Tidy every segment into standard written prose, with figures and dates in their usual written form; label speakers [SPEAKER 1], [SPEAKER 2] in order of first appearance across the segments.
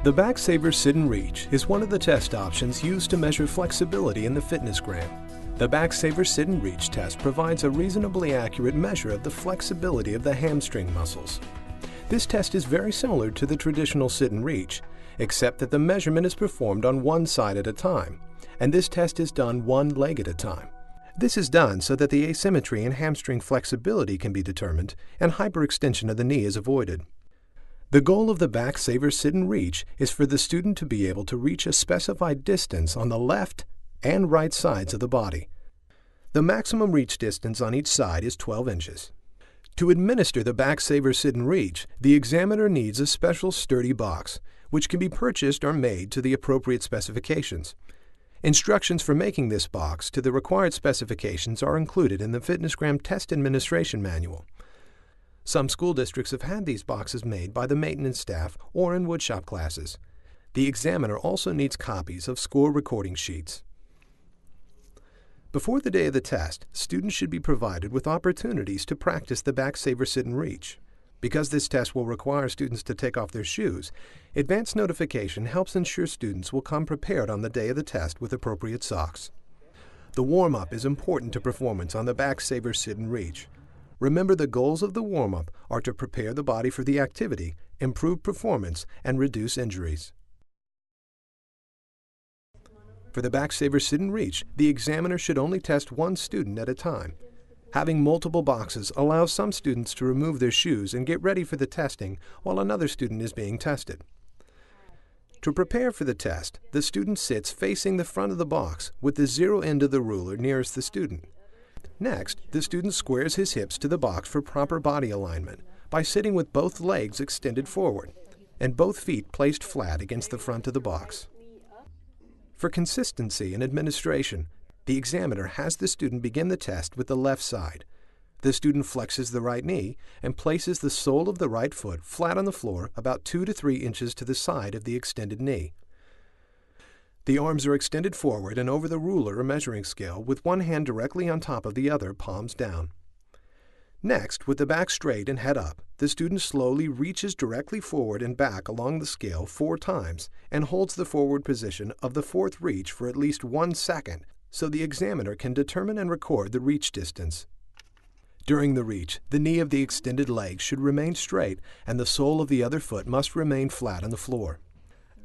[SPEAKER 1] The Backsaver Sit and Reach is one of the test options used to measure flexibility in the FitnessGram. The Backsaver Sit and Reach test provides a reasonably accurate measure of the flexibility of the hamstring muscles. This test is very similar to the traditional sit and reach, except that the measurement is performed on one side at a time, and this test is done one leg at a time. This is done so that the asymmetry in hamstring flexibility can be determined and hyperextension of the knee is avoided. The goal of the Backsaver Sit and Reach is for the student to be able to reach a specified distance on the left and right sides of the body. The maximum reach distance on each side is 12 inches. To administer the Backsaver Sit and Reach, the examiner needs a special sturdy box, which can be purchased or made to the appropriate specifications. Instructions for making this box to the required specifications are included in the FitnessGram Test Administration Manual. Some school districts have had these boxes made by the maintenance staff or in woodshop classes. The examiner also needs copies of score recording sheets. Before the day of the test, students should be provided with opportunities to practice the Backsaver Sit and Reach. Because this test will require students to take off their shoes, advance notification helps ensure students will come prepared on the day of the test with appropriate socks. The warm-up is important to performance on the Backsaver Sit and Reach. Remember, the goals of the warm-up are to prepare the body for the activity, improve performance, and reduce injuries. For the Backsaver Sit and Reach, the examiner should only test one student at a time. Having multiple boxes allows some students to remove their shoes and get ready for the testing while another student is being tested. To prepare for the test, the student sits facing the front of the box with the zero end of the ruler nearest the student. Next, the student squares his hips to the box for proper body alignment by sitting with both legs extended forward and both feet placed flat against the front of the box. For consistency in administration, the examiner has the student begin the test with the left side. The student flexes the right knee and places the sole of the right foot flat on the floor about 2 to 3 inches to the side of the extended knee. The arms are extended forward and over the ruler or measuring scale with one hand directly on top of the other, palms down. Next, with the back straight and head up, the student slowly reaches directly forward and back along the scale 4 times and holds the forward position of the fourth reach for at least 1 second so the examiner can determine and record the reach distance. During the reach, the knee of the extended leg should remain straight and the sole of the other foot must remain flat on the floor.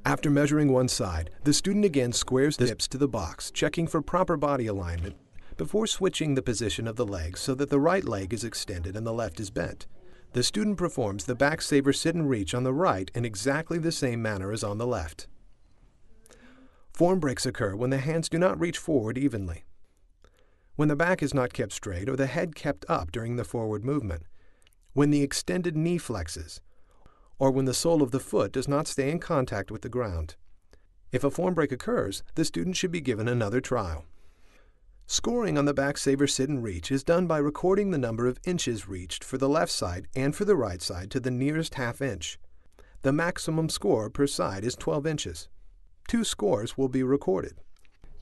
[SPEAKER 1] After measuring one side, the student again squares the hips to the box, checking for proper body alignment before switching the position of the legs so that the right leg is extended and the left is bent. The student performs the Backsaver Sit and Reach on the right in exactly the same manner as on the left. Form breaks occur when the hands do not reach forward evenly, when the back is not kept straight or the head kept up during the forward movement, when the extended knee flexes, or when the sole of the foot does not stay in contact with the ground. If a form break occurs, the student should be given another trial. Scoring on the Backsaver Sit and Reach is done by recording the number of inches reached for the left side and for the right side to the nearest half inch. The maximum score per side is 12 inches. 2 scores will be recorded.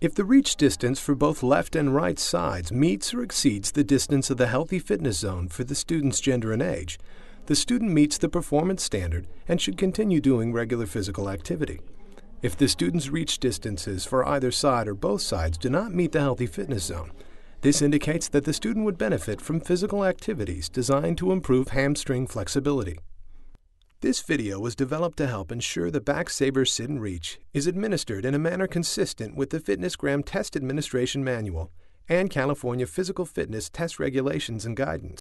[SPEAKER 1] If the reach distance for both left and right sides meets or exceeds the distance of the healthy fitness zone for the student's gender and age, the student meets the performance standard and should continue doing regular physical activity. If the student's reach distances for either side or both sides do not meet the healthy fitness zone, this indicates that the student would benefit from physical activities designed to improve hamstring flexibility. This video was developed to help ensure the Backsaver Sit and Reach is administered in a manner consistent with the FitnessGram Test Administration Manual and California Physical Fitness Test Regulations and Guidance.